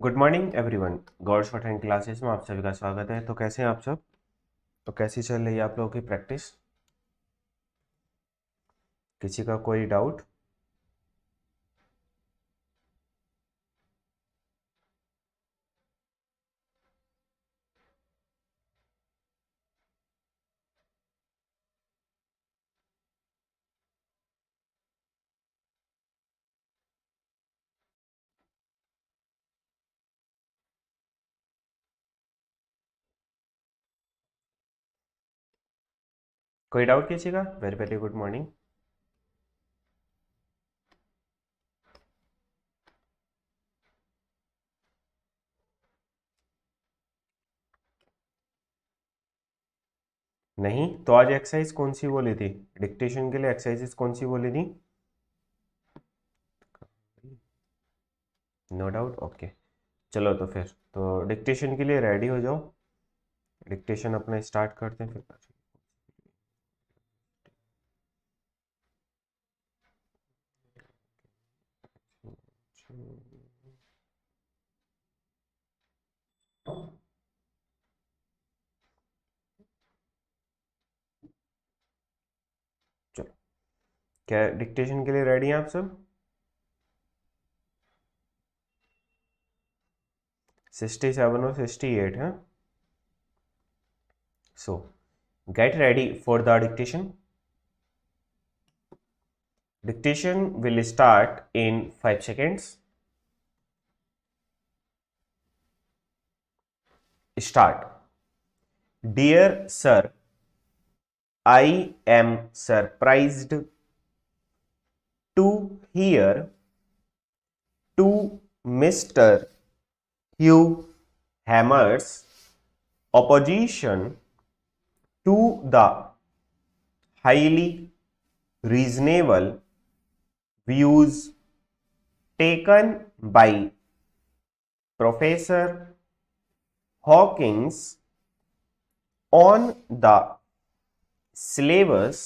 Good morning everyone. Gods for training classes में आप सभी का स्वागत है। तो कैसे हैं आप सब? तो कैसी चल रही है आप लोगों की प्रैक्टिस? किसी का कोई डाउट? कोई डाउट किसी का? Very very good morning. नहीं तो आज एक्सरसाइज कौन सी बोली थी? डिक्टेशन के लिए एक्सरसाइजेस कौन सी बोली थी? No doubt, okay. चलो तो फिर तो डिक्टेशन के लिए रेडी हो जाओ। डिक्टेशन अपना स्टार्ट करते हैं फिर। चलो, क्या डिक्टेशन के लिए रेडी हैं आप सब? 67 और 68 है। सो get ready for the dictation. Dictation will start in 5 seconds. Start. Dear Sir, I am surprised to hear to Mr. Hugh Hammer's opposition to the highly reasonable views taken by Professor Hawkins on the syllabus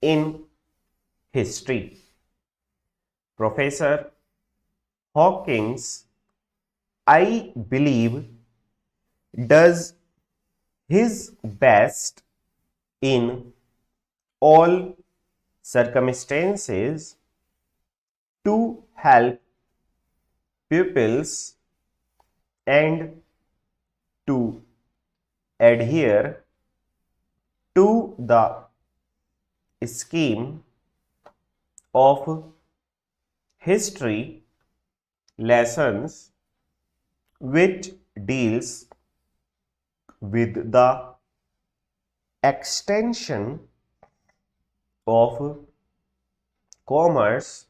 in history. Professor Hawkins, I believe, does his best in all circumstances to help pupils and to adhere to the scheme of history lessons which deals with the extension of commerce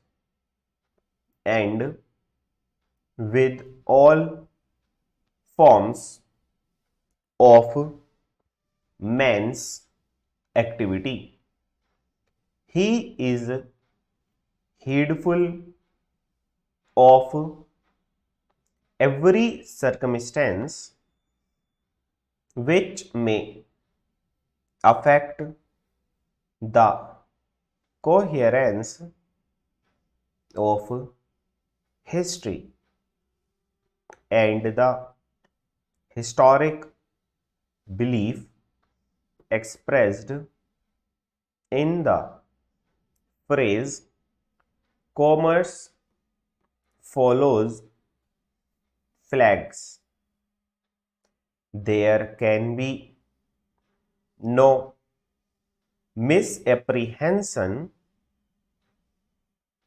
and with all forms of man's activity. He is heedful of every circumstance which may affect the coherence of history and the historic belief expressed in the phrase commerce follows flags. There can be no misapprehension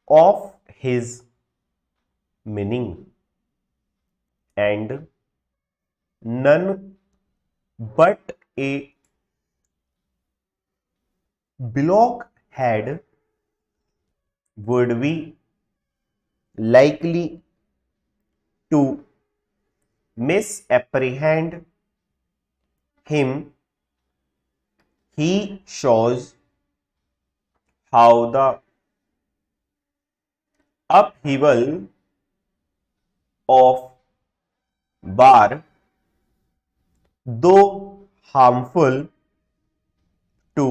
of his meaning, and none but a blockhead would be likely to misapprehend him. He shows how the upheaval of bar, though harmful to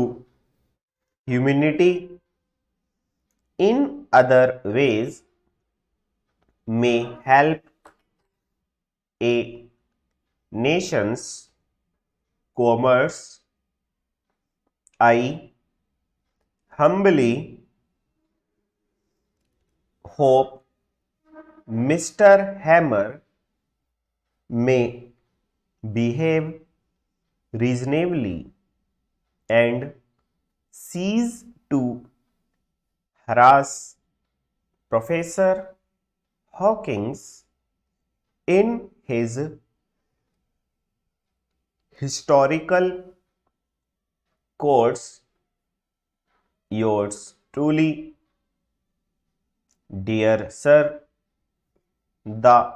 humanity in other ways, may help a nation's commerce. I humbly hope Mr. Hammer may behave reasonably and cease to harass Professor Hawkins in his historical course. Yours truly, dear sir, the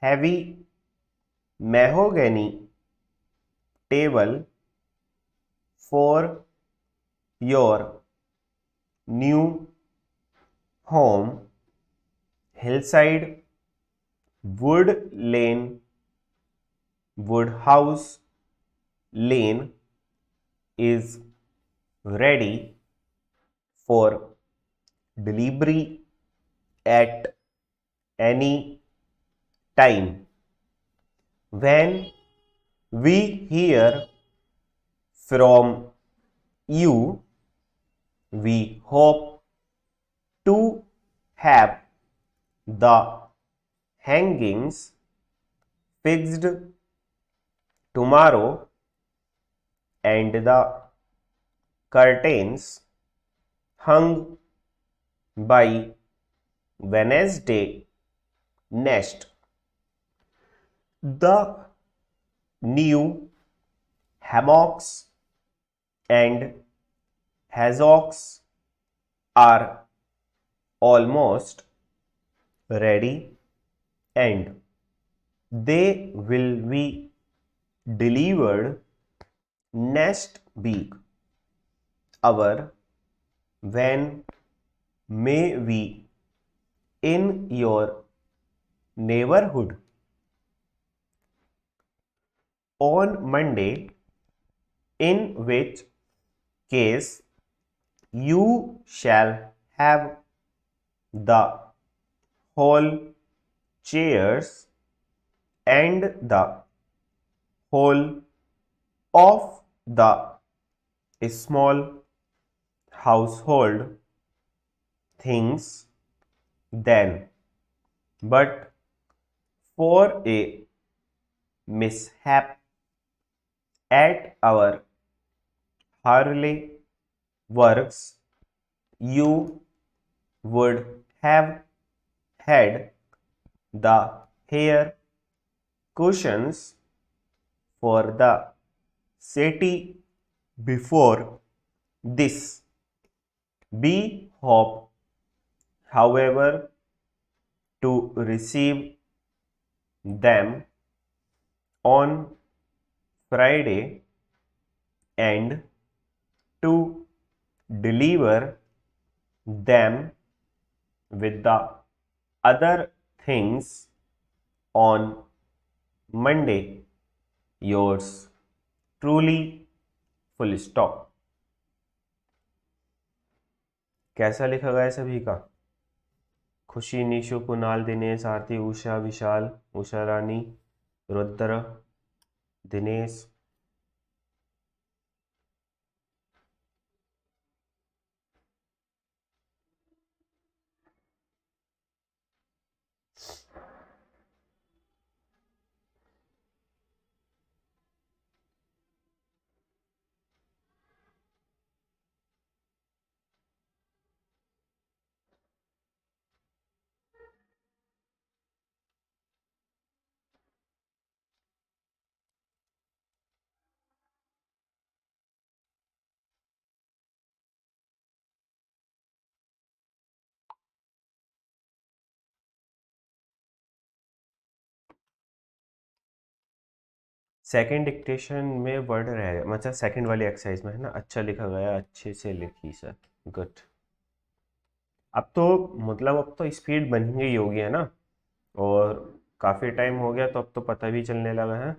heavy mahogany table for your new home, Hillside Wood Lane, Woodhouse Lane, is ready for delivery at any time. When we hear from you, we hope to have the hangings fixed tomorrow and the curtains hung by Wednesday next. The new hammocks and hazzocks are almost ready and they will be delivered next week. Our when may we in your neighborhood on Monday, in which case you shall have the whole chairs and the whole of the small household things then. But for a mishap at our Harley works, you would have had the hair cushions for the city before this. We hope, however, to receive them on Friday and to deliver them with the other things on Monday. Yours truly, full stop. कैसा लिखा गया सभी का? खुशी, निशु, कुणाल, दिनेश, आरती, उषा, विशाल, उषा रानी, Rudra, Dinesh, second dictation में word रह मतलब second वाली एक्सरसाइज में है ना, अच्छा लिखा गया, अच्छे से लिखी सर, गुड। अब तो मतलब अब तो स्पीड बन गई होगी है ना, और काफ़ी टाइम हो गया तो अब तो पता भी चलने लगा है।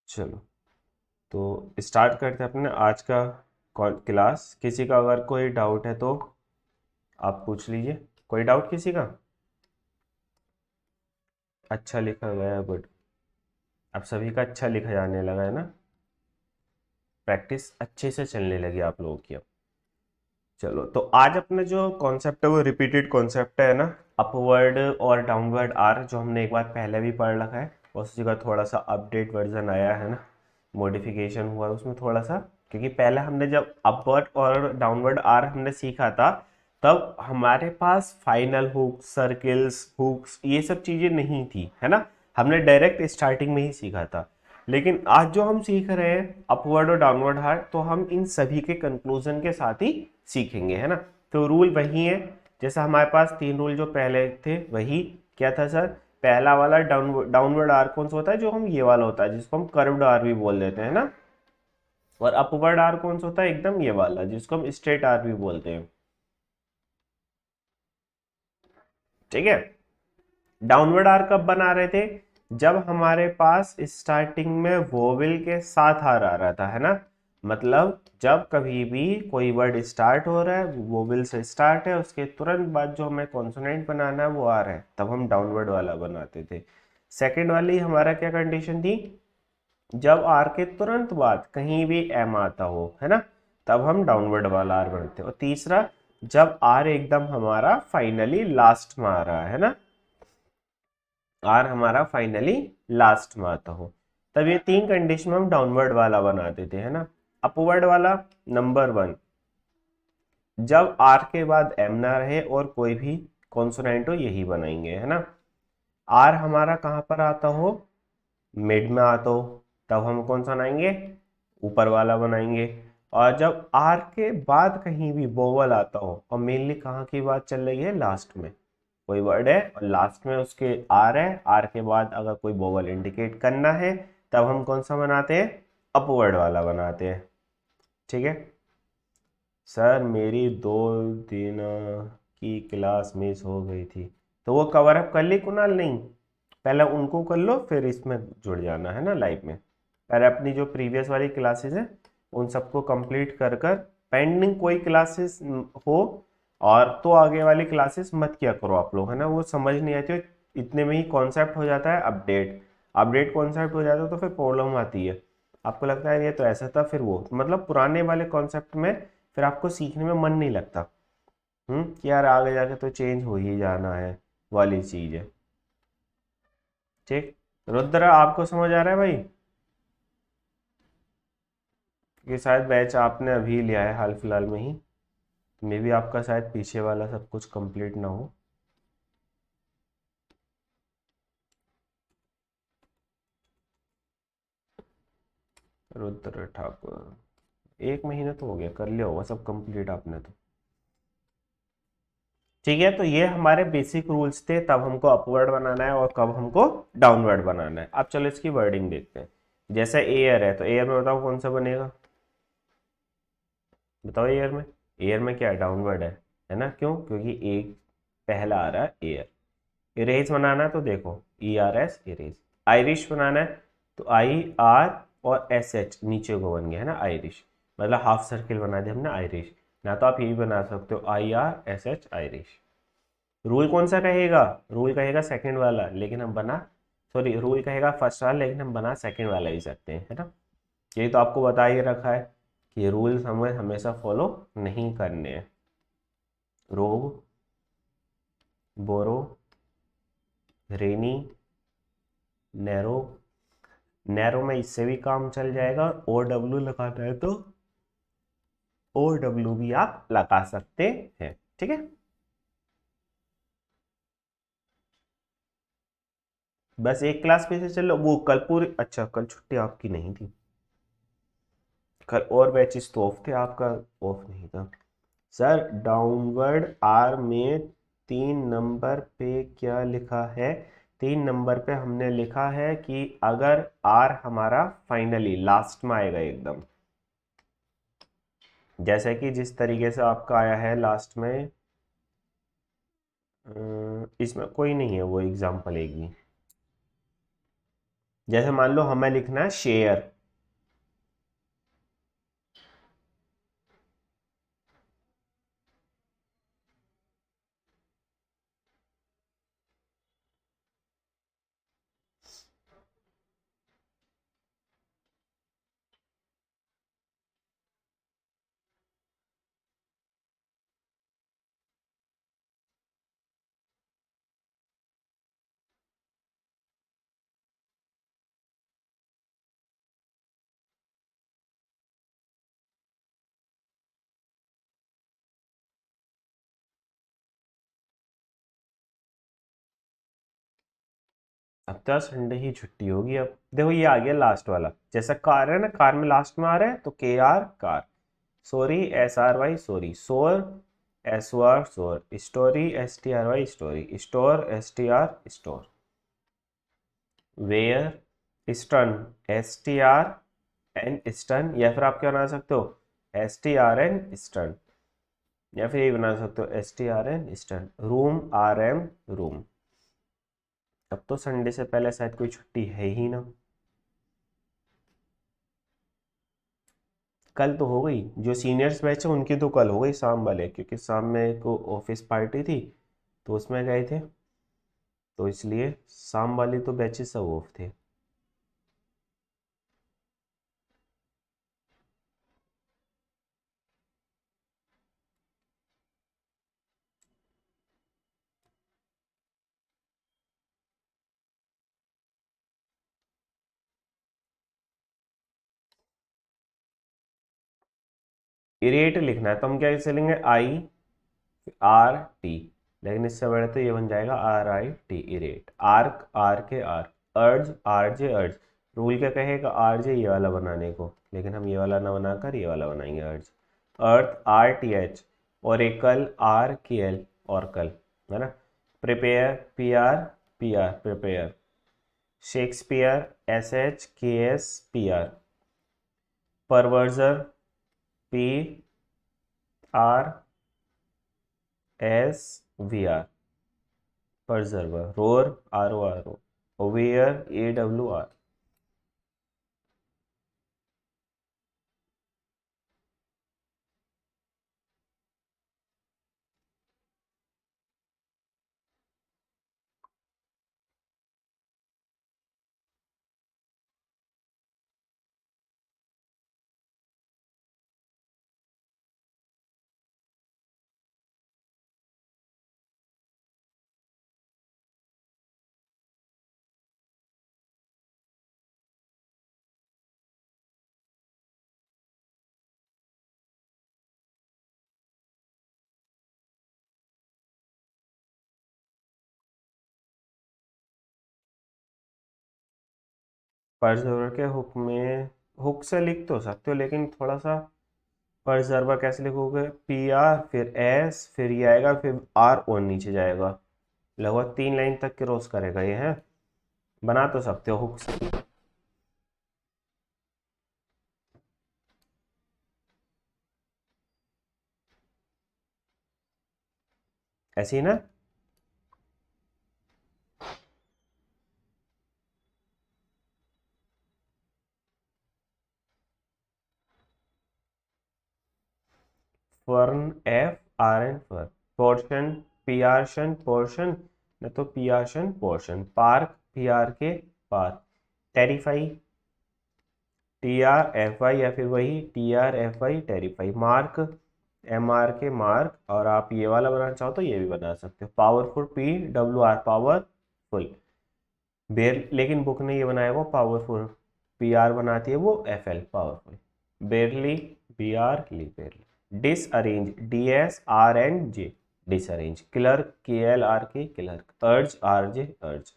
चलो तो स्टार्ट करते हैं अपने आज का क्लास। किसी का अगर कोई डाउट है तो आप पूछ लीजिए। कोई डाउट किसी का? अच्छा लिखा गया है, गुड। अब सभी का अच्छा लिखा जाने लगा है ना, प्रैक्टिस अच्छे से चलने लगी आप लोगों की अब। चलो तो आज अपना जो कॉन्सेप्ट है वो रिपीटेड कॉन्सेप्ट है ना, अपवर्ड और डाउनवर्ड आर, जो हमने एक बार पहले भी पढ़ रखा है। उसी का थोड़ा सा अपडेट वर्जन आया है ना, मॉडिफिकेशन हुआ है उसमें थोड़ा सा। क्योंकि पहले हमने जब अपवर्ड और डाउनवर्ड आर हमने सीखा था, तब हमारे पास फाइनल हुक्स, सर्किल्स, हुक्स, ये सब चीज़ें नहीं थी, है ना। हमने डायरेक्ट स्टार्टिंग में ही सीखा था। लेकिन आज जो हम सीख रहे हैं अपवर्ड और डाउनवर्ड हार्ट, तो हम इन सभी के कंक्लूजन के साथ ही सीखेंगे, है ना। तो रूल वही है, जैसा हमारे पास 3 रूल जो पहले थे वही। क्या था सर? पहला वाला डाउनवर्ड आर कौन सा होता है, जो हम ये वाला होता है जिसको हम कर्व्ड आर भी बोल देते हैं ना। और अपवर्ड आर कौन सा होता है, एकदम ये वाला जिसको हम स्ट्रेट आर भी बोलते हैं। ठीक है। डाउनवर्ड आर कब बना रहे थे? जब हमारे पास स्टार्टिंग में वोवेल के साथ आर आ रहा था, है ना। मतलब जब कभी भी कोई वर्ड स्टार्ट हो रहा है, वोवेल से स्टार्ट है, उसके तुरंत बाद जो हमें कॉन्सोनेंट बनाना है वो आ रहा है, तब हम डाउनवर्ड वाला बनाते थे। सेकेंड वाली हमारा क्या कंडीशन थी? जब आर के तुरंत बाद कहीं भी एम आता हो, है ना, तब हम डाउनवर्ड वाला आर बनाते हैं। और तीसरा, जब आर एकदम हमारा फाइनली लास्ट में आ रहा है ना, आर हमारा फाइनली लास्ट में आता हो, तब ये 3 कंडीशन में हम डाउनवर्ड वाला बना देते हैं ना। अपवर्ड वाला, नंबर 1, जब आर के बाद एम ना रहे और कोई भी कॉन्सोनेंट हो, यही बनाएंगे, है ना। आर हमारा कहाँ पर आता हो? मिड में आता हो, तब हम कौन सा बनाएंगे? ऊपर वाला बनाएंगे। और जब आर के बाद कहीं भी वोवल आता हो, और मेनली कहाँ की बात चल रही है? लास्ट में कोई वर्ड है और लास्ट में उसके आर है, आर के बाद अगर कोई वोवल इंडिकेट करना है, तब हम कौन सा बनाते हैं? अपवर्ड वाला बनाते हैं। ठीक है। सर मेरी 2 दिन की क्लास मिस हो गई थी, तो वो कवर अप कर ली कुणाल? नहीं, पहले उनको कर लो फिर इसमें जुड़ जाना, है ना, लाइव में। पहले अपनी जो प्रीवियस वाली क्लासेस है उन सबको कंप्लीट कर कर, पेंडिंग कोई क्लासेस हो और तो आगे वाली क्लासेस मत किया करो आप लोग, है ना। वो समझ नहीं आती हो, इतने में ही कॉन्सेप्ट हो जाता है अपडेट। अपडेट कॉन्सेप्ट हो जाता है तो फिर प्रॉब्लम आती है। आपको लगता है ये तो ऐसा था, फिर वो मतलब पुराने वाले कॉन्सेप्ट में फिर आपको सीखने में मन नहीं लगता। कि यार आगे जाके तो चेंज हो ही जाना है, वाली चीज़ है। ठीक। रुद्र आपको समझ आ रहा है भाई? कि शायद बैच आपने अभी लिया है हाल फिलहाल में ही, मे भी आपका शायद पीछे वाला सब कुछ कंप्लीट ना हो। रुद्र ठाकुर 1 महीना तो हो गया, कर लिया होगा सब कंप्लीट आपने तो। ठीक है, तो ये हमारे बेसिक रूल्स थे, तब हमको अपवर्ड बनाना है और कब हमको डाउनवर्ड बनाना है। अब चलो इसकी वर्डिंग देखते हैं। जैसे एयर है, तो एयर में बताओ कौन सा बनेगा? बताओ एयर में क्या है? डाउनवर्ड है ना। क्यों? क्योंकि एक पहला आ रहा है एयर। इरेज बनाना है तो देखो ERS, इरेज। आयरिश बनाना है तो IR और SH नीचे को बन गया, है ना, आयरिश। मतलब हाफ सर्किल बना दिया हमने आयरिश। ना तो आप ये भी बना सकते हो IRSH, आयरिश। रूल कौन सा कहेगा? रूल कहेगा सेकंड वाला, लेकिन हम बना, सॉरी, रूल कहेगा फर्स्ट वाला, लेकिन हम बना सेकंड वाला ही सकते हैं, है ना। ये तो आपको बता ही रखा है कि रूल्स हमें हमेशा फॉलो नहीं करने हैं। रोग, बोरो, रेनी, नैरो। नैरो में इससे भी काम चल जाएगा, OW लगाना है तो OW भी आप लगा सकते हैं। ठीक है। बस एक क्लास पे से चलो, वो कल पूरी, अच्छा कल छुट्टी आपकी नहीं थी, कल और बैचेस तो ऑफ थे, आपका ऑफ नहीं था। सर डाउनवर्ड आर में 3 नंबर पे क्या लिखा है? 3 नंबर पे हमने लिखा है कि अगर आर हमारा फाइनली लास्ट में आएगा एकदम, जैसे कि जिस तरीके से आपका आया है लास्ट में, इसमें कोई नहीं है वो एग्जाम्पल एक भी। जैसे मान लो हमें लिखना है शेयर, हफ्ता संडे ही छुट्टी होगी। अब देखो ये आ गया लास्ट वाला, जैसा कार है ना, कार में लास्ट में आ रहा है तो K R car, sorry S R Y sorry, sore S O R sore, story S T R Y story, store S T R store, where stern S T R N stern, या फिर आप क्या बना सकते हो S T R N stern, या फिर ये बना सकते हो S T R N stern, room R M room. अब तो संडे से पहले शायद कोई छुट्टी है ही ना। कल तो हो गई, जो सीनियर्स बैच है उनकी तो कल हो गई शाम वाले, क्योंकि शाम में एक ऑफिस पार्टी थी तो उसमें गए थे, तो इसलिए शाम वाली तो बैचेस सब ऑफ थे। इरेट लिखना है तो हम क्या चलेंगे आई आर टी, लेकिन इससे बड़े तो ये बन जाएगा R I T, irate, irk R K R, urge R J urge, rule क्या कहेगा आर जे ये वाला बनाने को, लेकिन हम ये वाला ना बनाकर ये वाला बनाएंगे urge, earth R T H, oracle R K L oracle, है ना, prepare P R prepare, Shakespeare S H K S P R, preserver P R S V R, preserver, roar R O R O, aware A W R. Preserver के hook में, hook से लिख तो सकते हो लेकिन थोड़ा सा, परजर्वर कैसे लिखोगे, पी आर फिर एस फिर ये आएगा फिर आर और नीचे जाएगा, लगभग 3 लाइन तक क्रॉस करेगा ये है, बना तो सकते हो हुक से। ऐसे ही ना। Fern F R N fur, portion P R shun portion, न तो P R shun portion, park P R K park, terrify T R F I, या फिर वही T R F I terrify, mark M R K mark, और आप ये वाला बनाना चाहो तो ये भी बना सकते हो, powerful P W R powerful, बेर, लेकिन बुक ने ये बनाया वो पावरफुल, पी आर बनाती है वो F L powerful, barely B R lee barely, disarrange D S R N J disarrange, clerk K L R K clerk, urge R J urge.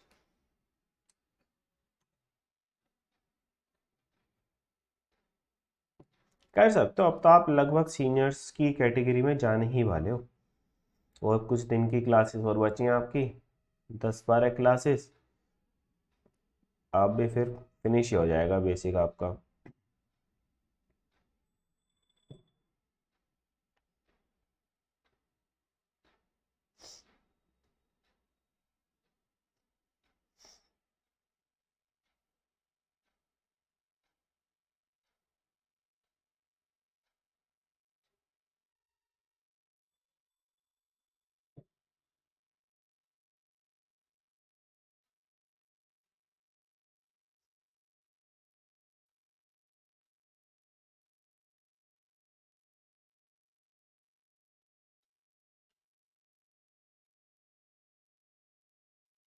कर सकते हो, अब तो आप लगभग सीनियर्स की कैटेगरी में जाने ही वाले हो, और कुछ दिन की क्लासेस और बची हैं आपकी, 10-12 क्लासेस, आप भी फिर फिनिश ही हो जाएगा बेसिक आपका।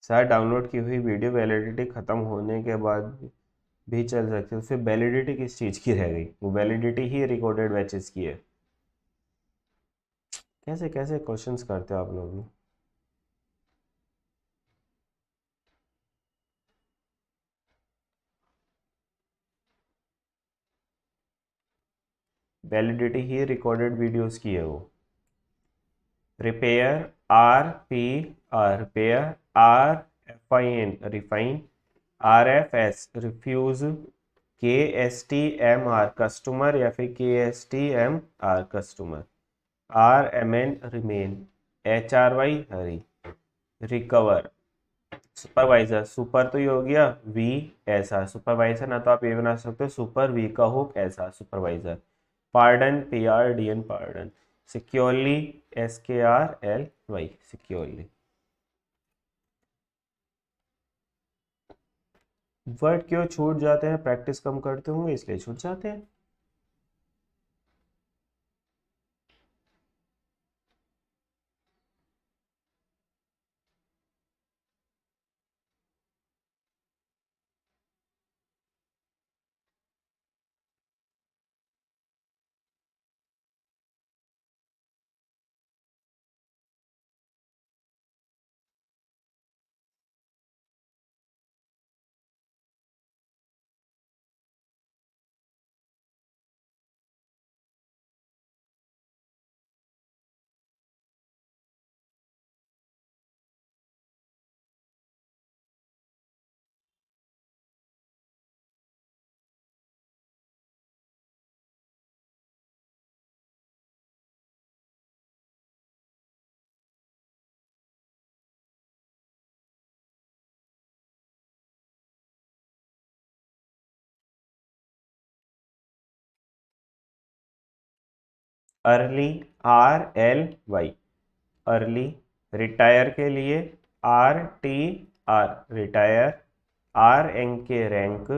सर डाउनलोड की हुई वीडियो वैलिडिटी ख़त्म होने के बाद भी चल सकती है, तो फिर वैलिडिटी किस चीज़ की रह गई? वो वैलिडिटी ही रिकॉर्डेड बैचेस की है। कैसे कैसे क्वेश्चंस करते हो आप लोग? वैलिडिटी ही रिकॉर्डेड वीडियोस की है वो। Repair, RPR repair, RFIN refine, RFS refuse, KSTMR customer या फिर KSTMR customer, RMN remain, HRY hurry, recover, supervisor super तो ये हो गया, वी ऐसा सुपरवाइजर ना, तो आप ये बना सकते हो सुपर वी का हुक ऐसा supervisor, pardon PRDN pardon, securely SKRLY securely. Word क्यों छूट जाते हैं? प्रैक्टिस कम करते होंगे इसलिए छूट जाते हैं। अर्ली, RLY अर्ली, रिटायर के लिए RTR रिटायर, रैंक के रैंक,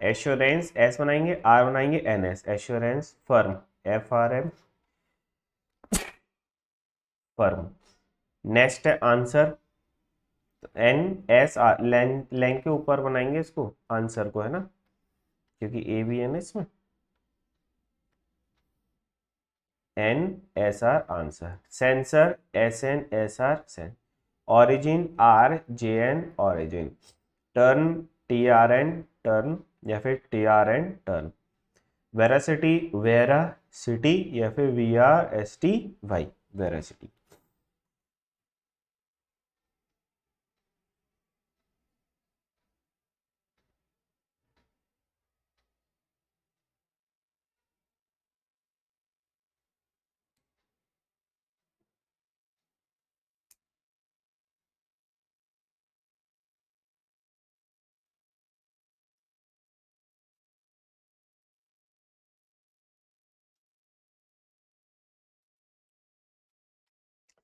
एश्योरेंस एस बनाएंगे, आर बनाएंगे NS assurance, firm FRM firm. Next है आंसर, NSR लैंग के ऊपर बनाएंगे इसको आंसर को, है ना, क्योंकि ए भी है ना इसमें। NSR answer, sensor SNSR sense, origin RJN origin, turn TRN turn या फिर TRN turn, veracity vera city या फिर VRSTY वेरासिटी।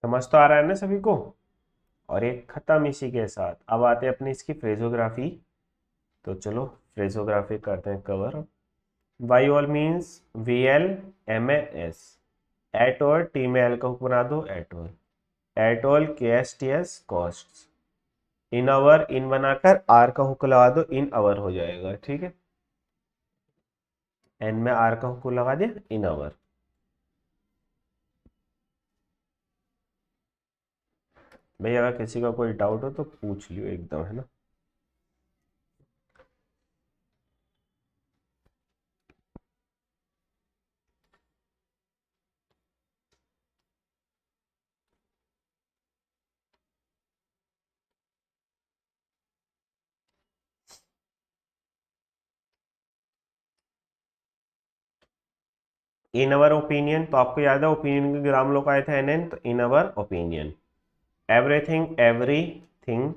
समझ तो आ रहा है ना सभी को? और एक खत्म इसी के साथ। अब आते हैं अपनी इसकी फ्रेजोग्राफी। तो चलो फ्रेजोग्राफी करते हैं cover. By all means VLMNS, at all T में एल का हुक बना दो at all KSTS cost, in our इन बनाकर आर का हुक लगा दो, इन आवर हो जाएगा, ठीक है। एन में आर का हुक लगा दिया, इन आवर। भाई अगर किसी का कोई डाउट हो तो पूछ लियो एकदम, है ना। इन अवर ओपिनियन, तो आपको याद है ओपिनियन के ग्राम लोग आए थे NN, तो in our opinion. Everything everything,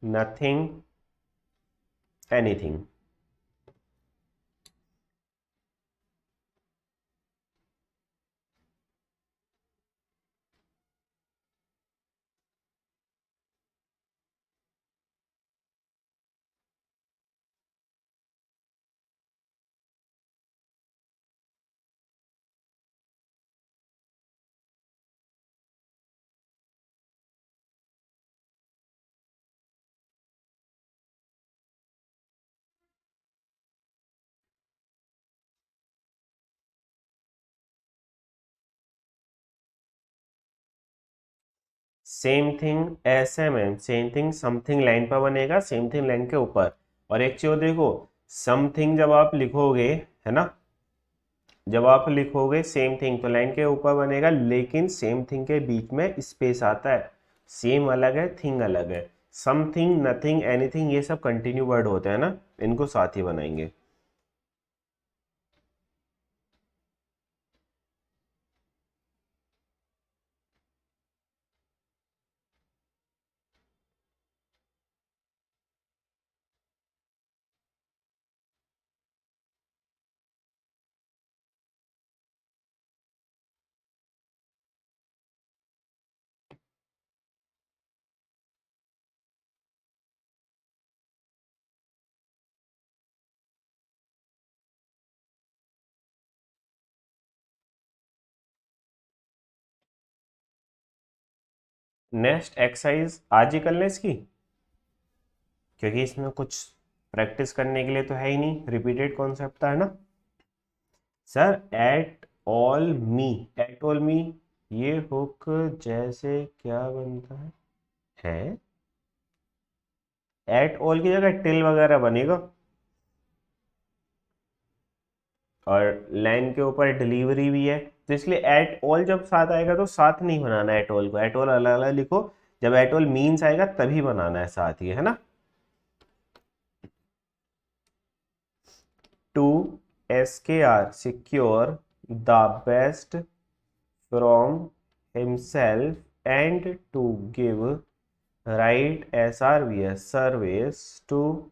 nothing anything. Same thing SMM, same thing something line पर बनेगा, सेम थिंग लाइन के ऊपर। और एक चीज देखो, समथिंग जब आप लिखोगे, है ना, जब आप लिखोगे सेम थिंग तो लाइन के ऊपर बनेगा, लेकिन सेम थिंग के बीच में स्पेस आता है। सेम अलग है, थिंग अलग है। समथिंग, नथिंग, एनीथिंग, ये सब कंटिन्यू वर्ड होते हैं ना, इनको साथ ही बनाएंगे। नेक्स्ट एक्सरसाइज आज ही कर लें इसकी, क्योंकि इसमें कुछ प्रैक्टिस करने के लिए तो है ही नहीं, रिपीटेड कॉन्सेप्ट है ना। Sir at all me, at all me, ये हुक जैसे क्या बनता है एट ऑल की जगह टिल वगैरह बनेगा, और लाइन के ऊपर डिलीवरी भी है, तो इसलिए एट ऑल जब साथ आएगा तो साथ नहीं बनाना एट ऑल को, एट ऑल अलग अलग लिखो, जब एट ऑल मीन्स आएगा तभी बनाना है साथ ही, है ना। To SKR, secure the best from himself and to give right SRVS service to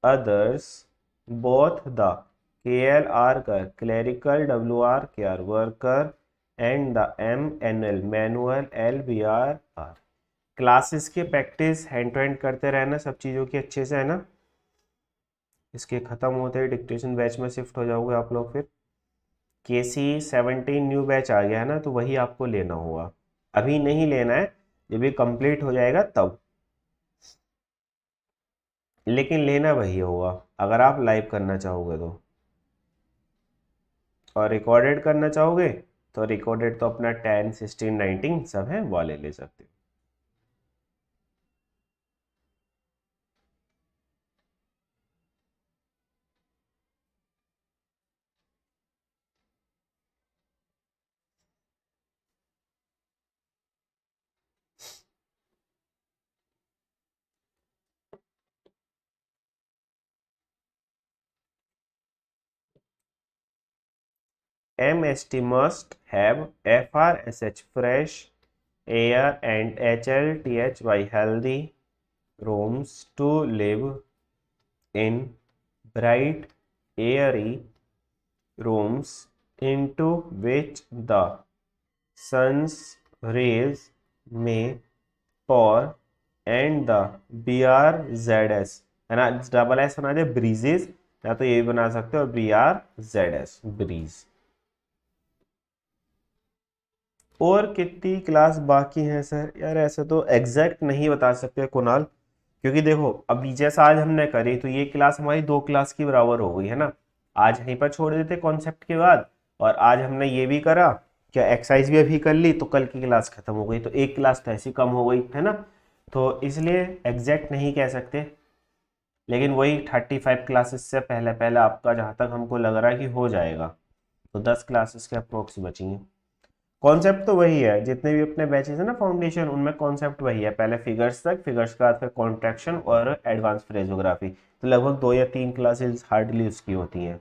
others, both the KLR कर clerical, WR care worker and the MNL manual LBR R। Classes के practice hand to hand करते रहना सब चीज़ों की अच्छे से, है ना। इसके ख़त्म होते ही डिक्टेशन बैच में शिफ्ट हो जाओगे आप लोग। फिर KC17 न्यू बैच आ गया है ना, तो वही आपको लेना होगा, अभी नहीं लेना है, जब ये कंप्लीट हो जाएगा तब, लेकिन लेना वही होगा अगर आप लाइव करना चाहोगे तो। और रिकॉर्डेड करना चाहोगे तो रिकॉर्डेड तो अपना 10, 16, 19 सब है, वाले ले सकते हो। MST must have FRSH fresh air and HLTHY healthy rooms to live in, bright airy rooms into which the sun's rays may pour, and the BRZS, है ना, डबल एस बना दे ब्रीजेस, या तो ये भी बना सकते हो BRZS ब्रीज। और कितनी क्लास बाकी हैं सर? यार ऐसे तो एग्जैक्ट नहीं बता सकते कुणाल, क्योंकि देखो अभी जैसा आज हमने करी तो ये क्लास हमारी 2 क्लास की बराबर हो गई, है ना। आज यहीं पर छोड़ देते कॉन्सेप्ट के बाद, और आज हमने ये भी करा, क्या एक्सरसाइज भी अभी कर ली, तो कल की क्लास खत्म हो गई, तो एक क्लास तो ऐसी कम हो गई, है ना। तो इसलिए एग्जैक्ट नहीं कह सकते, लेकिन वही 35 क्लासेस से पहले पहले आपका जहाँ तक हमको लग रहा है कि हो जाएगा, तो 10 क्लासेस के अप्रोक्स बचेंगे। कॉन्सेप्ट तो वही है, जितने भी अपने बैचेस है ना फाउंडेशन, उनमें कॉन्सेप्ट वही है, पहले फिगर्स तक, फिगर्स के बाद फिर कॉन्ट्रैक्शन और एडवांस फ्रेजोग्राफी, तो लगभग 2 या 3 क्लासेस हार्डली उसकी होती हैं।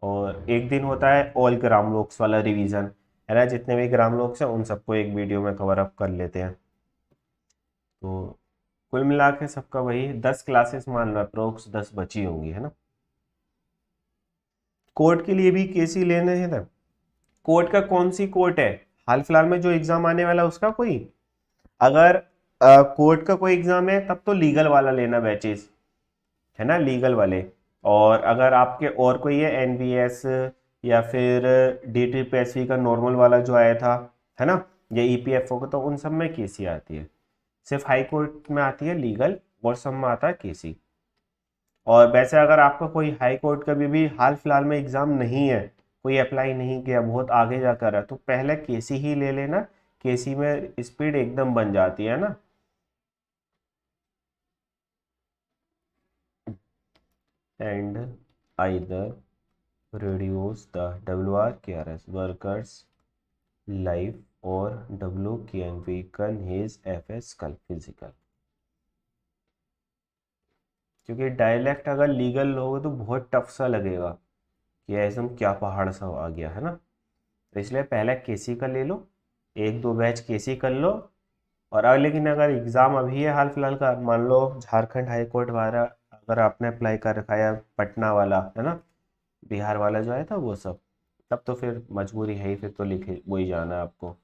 और एक दिन होता है ऑल ग्राम लोक्स वाला रिवीजन, है ना, जितने भी ग्राम लोक्स हैं उन सबको एक वीडियो में कवर अप कर लेते हैं। तो कुल मिला के सबका वही 10 क्लासेस मान लो, अप्रोक्स 10 बची होंगी, है ना। कोर्ट के लिए भी केसी लेने हैं ना। कोर्ट का कौन सी कोर्ट है हाल फिलहाल में जो एग्जाम आने वाला है उसका कोई, अगर कोर्ट का कोई एग्जाम है तब तो लीगल वाला लेना बैचेस, है ना, लीगल वाले। और अगर आपके और कोई है NVS या फिर DTPSV का नॉर्मल वाला जो आया था, है ना, या EPFO का, तो उन सब में केसी आती है, सिर्फ हाई कोर्ट में आती है लीगल, और सब में आता है केसी। और वैसे अगर आपका कोई हाई कोर्ट का भी हाल फिलहाल में एग्जाम नहीं है, कोई अप्लाई नहीं किया, बहुत आगे जाकर है, तो पहले केसी ही ले लेना, केसी में स्पीड एकदम बन जाती है ना। And either reduce the WRKRS workers life or W can weaken his FS कल फिजिकल। क्योंकि डायलेक्ट अगर लीगल लोगे तो बहुत टफ सा लगेगा कि ऐसा क्या पहाड़ सा आ गया है ना। तो इसलिए पहले केसी का ले लो, एक दो बैच केसी कर लो। और अब लेकिन अगर एग्ज़ाम अभी है हाल फिलहाल का, मान लो झारखंड हाई कोर्ट वाला अगर आपने अप्लाई कर रखा है, या पटना वाला है ना, बिहार वाला जो आया था वो सब, तब तो फिर मजबूरी है ही, फिर तो लिखे वही जाना है आपको।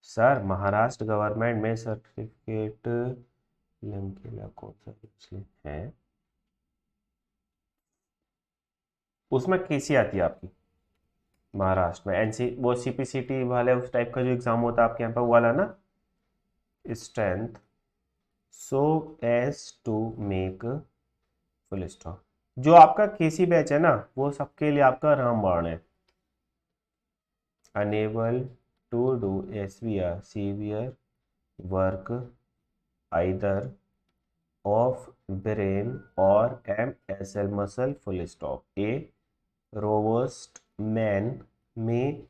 सर महाराष्ट्र गवर्नमेंट में सर्टिफिकेट लंकेला कौन सा है, उसमें कैसी आती है आपकी महाराष्ट्र में? एनसी वो सीपीसीटी वाले उस टाइप का जो एग्जाम होता है आपके यहाँ पर, वो वाला ना, strength so as to make full stop. जो आपका केसी बैच है ना, वो सबके लिए आपका रामबाण है। Unable to do SVR severe work either of brain और MSL muscle full stop. A robust man में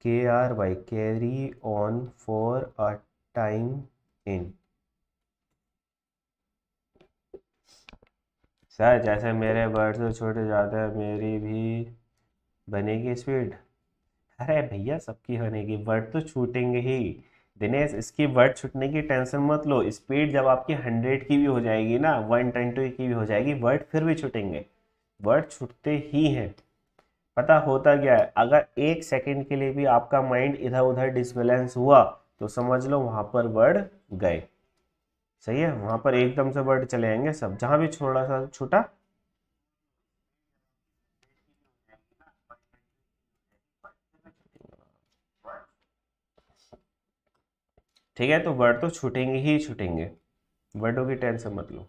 KRY carry on for a time in. Sir जैसे मेरे वर्ड से छोटे जाते हैं, मेरी भी बनेगी स्पीड। अरे भैया सबकी बनेगी, वर्ड तो छूटेंगे ही। दिनेश इसकी वर्ड छूटने की टेंशन मत लो, स्पीड जब आपकी 100 की भी हो जाएगी ना, 120 की भी हो जाएगी, वर्ड फिर भी छूटेंगे। वर्ड छूटते ही हैं। पता होता क्या है, अगर एक सेकंड के लिए भी आपका माइंड इधर उधर डिसबैलेंस हुआ तो समझ लो वहां पर वर्ड गए। सही है, वहां पर एकदम से वर्ड चले आएंगे सब, जहां भी थोड़ा सा छूटा। ठीक है, तो वर्ड तो छूटेंगे ही छूटेंगे, वर्डों की टेंशन मत लो।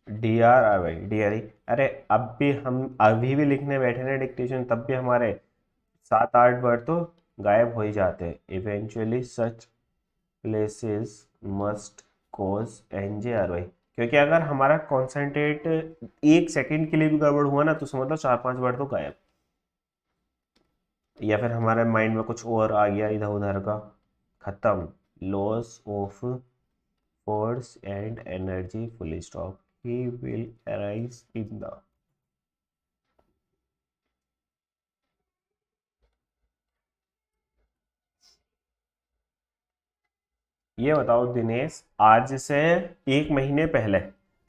DRI DRI, अरे अब भी हम अभी भी लिखने बैठे ना डिक्टेशन, तब भी हमारे 7-8 वर्ड तो गायब हो ही जाते हैं। इवेंचुअली सच प्लेसेस मस्ट कोज NJRY। क्योंकि अगर हमारा कॉन्सेंट्रेट एक सेकंड के लिए भी गड़बड़ हुआ ना, तो समझ लो 4-5 वर्ड तो गायब। या फिर हमारे माइंड में कुछ और आ गया इधर उधर का, खत्म। Loss of force and energy full stop, he will arise in the. ये बताओ दिनेश, आज से 1 महीने पहले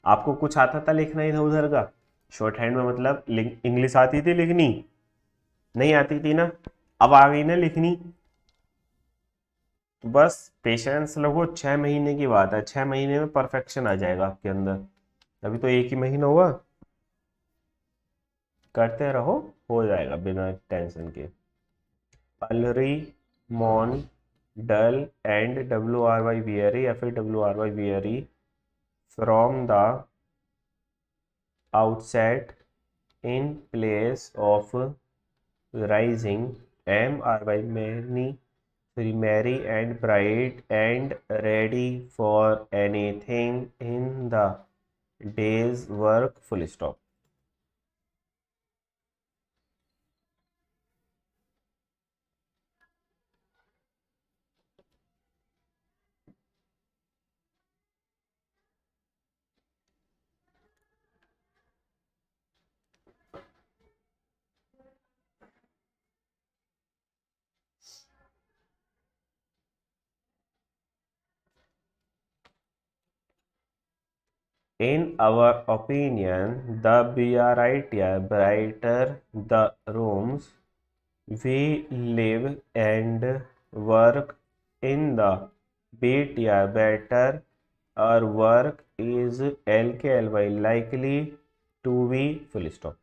आपको कुछ आता था लिखना इधर उधर का? शॉर्ट हैंड में मतलब इंग्लिश आती थी लिखनी? नहीं आती थी ना। अब आ गई ना लिखनी। तो बस पेशेंस लगो, 6 महीने की बात है, 6 महीने में परफेक्शन आ जाएगा आपके अंदर। अभी तो एक ही महीना हुआ, करते रहो, हो जाएगा बिना टेंशन के। Palri मॉन dull and WRY weary, या फिर WRY weary from the outset in place of rising MRY many merry and bright and ready for anything in the day's work full stop। In our opinion, the brighter the rooms we live and work in, the better our work is LKLY likely to be full stop.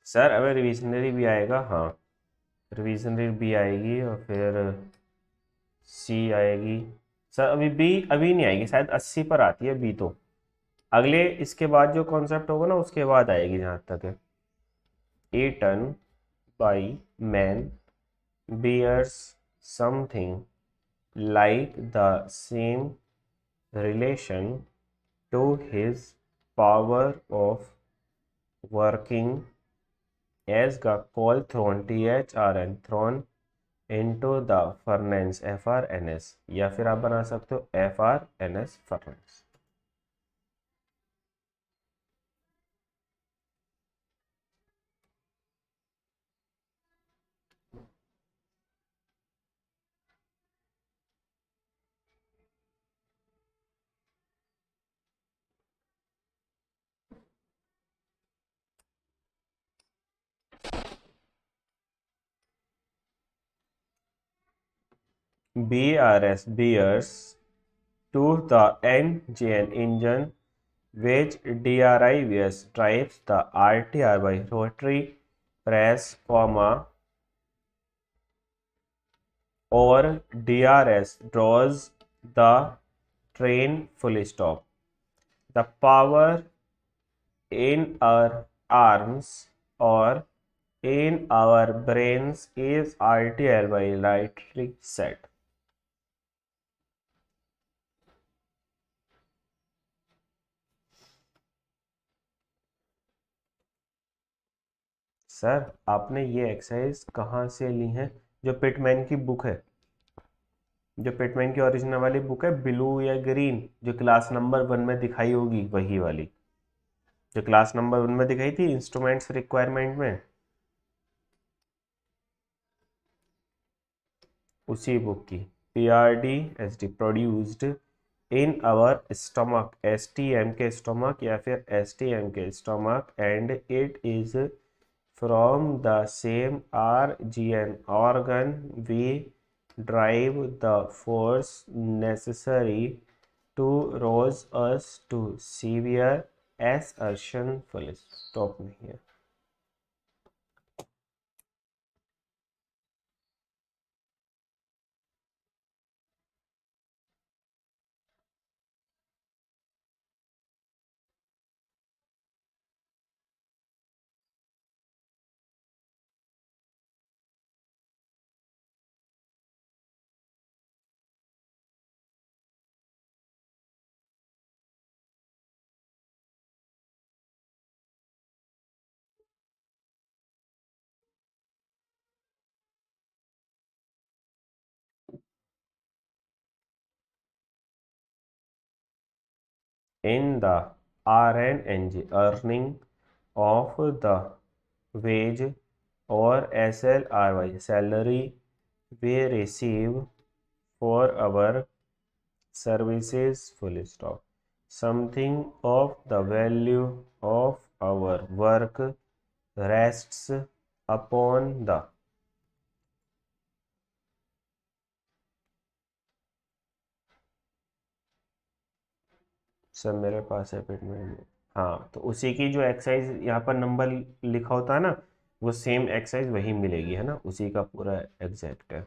Sir अगर revisionary भी आएगा, हाँ revisionary भी आएगी और फिर सी आएगी। Sir अभी नहीं आएगी, शायद 80 पर आती है बी तो। अगले इसके बाद जो कॉन्सेप्ट होगा ना उसके बाद आएगी जहाँ तक है। eaten by man bears something like the same relation to his power of working as the coal thrown into the furnace या फिर आप बना सकते हो furnace। BRS bears to the engine which DRIVS drives the RTR by rotary press, or DRS draws the train full stop. The power in our arms or in our brains is RTL by rightly set. Sir आपने ये exercise कहाँ से ली है? जो Pitman की book है, जो Pitman की ओरिजिनल वाली बुक है, ब्लू या ग्रीन, जो क्लास नंबर 1 में दिखाई होगी वही वाली, जो क्लास नंबर 1 में दिखाई थी इंस्ट्रूमेंट्स रिक्वायरमेंट में, उसी बुक की। PRDSD produced in our stomach, STM K stomach या फिर STM K stomach, and it is from the same RGN organ we drive the force necessary to rouse us to severe assertion full stop नहीं है। In the RNNG, earning of the wage or SLRY, salary we receive for our services full stop. Something of the value of our work rests upon the सब मेरे पास है पेट में। हाँ, तो उसी की जो एक्सरसाइज यहाँ पर नंबर लिखा होता है ना, वो सेम एक्सरसाइज वही मिलेगी, है ना, उसी का पूरा एग्जैक्ट है।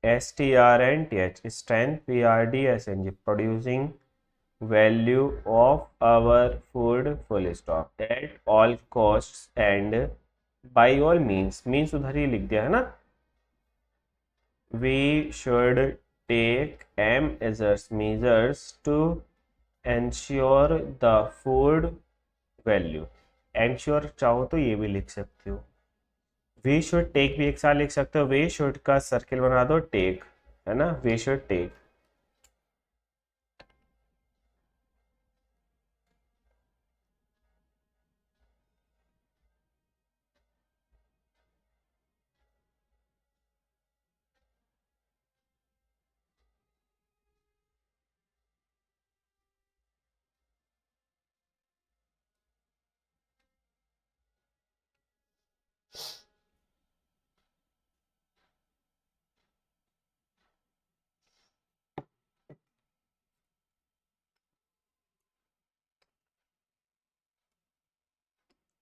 STRNTH, strength, PRDSNG, producing value of our food, full stop, at all costs and by all means उधर ही लिख दिया है ना, we should take measures to ensure the food value। ensure चाहो तो ये भी लिख सकते हो, वी शुड टेक भी एक साथ लिख सकते हो, वी शुड का सर्किल बना दो टेक, है ना, we should take.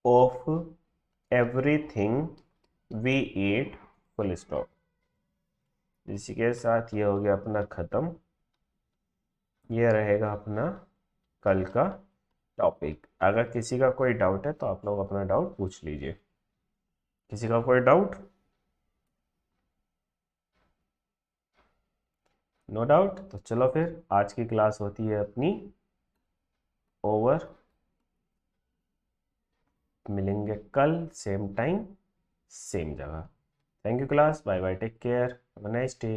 Of everything we eat, full stop. इसी के साथ ये हो गया अपना खत्म। ये रहेगा अपना कल का टॉपिक। अगर किसी का कोई डाउट है तो आप लोग अपना डाउट पूछ लीजिए। किसी का कोई डाउट? नो डाउट, तो चलो फिर आज की क्लास होती है अपनी ओवर। मिलेंगे कल सेम टाइम सेम जगह। Thank you class, bye bye, take care, have a nice day.